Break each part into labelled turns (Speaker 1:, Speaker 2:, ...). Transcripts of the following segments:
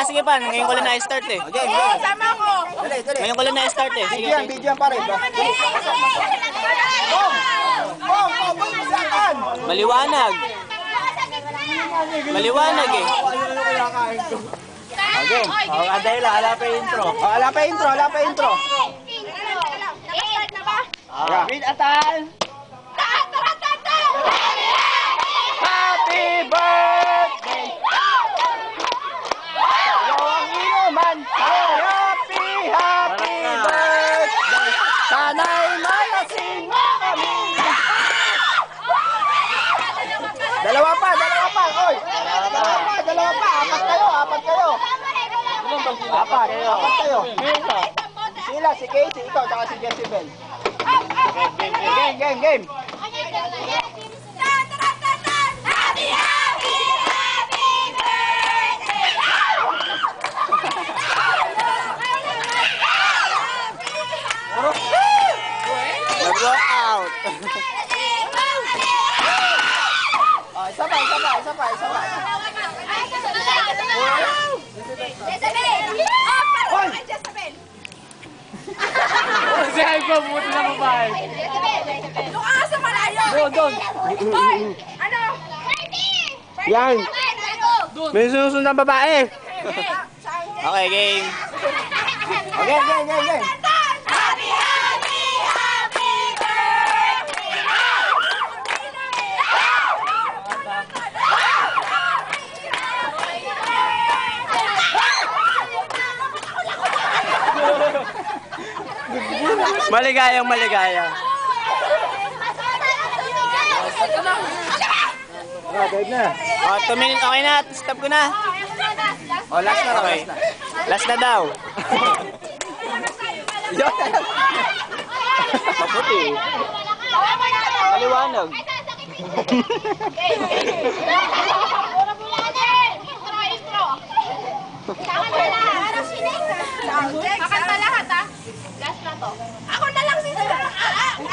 Speaker 1: sige pa. Ngayon ko lang na-start eh.
Speaker 2: Okay,
Speaker 3: sama ko.
Speaker 2: dali, dali.
Speaker 1: Ngayon ko lang na-start eh. Sige.
Speaker 2: Video yan pare.
Speaker 1: Maliwanag. Maliwanag eh.
Speaker 2: Okay. Aday lang, ala pa intro. Ala pa intro, ala pa intro. Read atan. Happy birthday. Yung inuman. Happy birthday. Sana'y malasing kami. Dalawa pa. Oy. Dalawa pa. Apat kayo. Apat kayo. Sila, si Casey, ikaw, tsaka si Jezebel. Game.
Speaker 1: Nag-walk out.
Speaker 2: Isa pa.
Speaker 3: Si Ivo, buti na babae. Doon ka sa malayo.
Speaker 2: Doon.
Speaker 3: Ano?
Speaker 2: Yan. May susunod na babae.
Speaker 1: Okay, game.
Speaker 2: Okay, game.
Speaker 1: Maligaya.
Speaker 2: Dive na.
Speaker 1: 2 minutes, okay na. Stop ko na.
Speaker 2: Last na.
Speaker 1: Okay. Last na daw. Maputi. Maliwanag.
Speaker 3: Kakanta lahat ha. Last na to. Ako na lang sila. Happy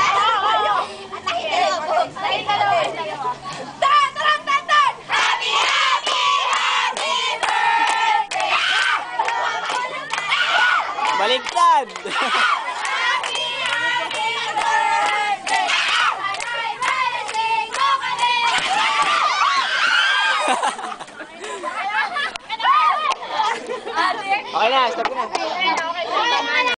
Speaker 3: birthday!
Speaker 1: Baliktad. Okay na, stop ko na.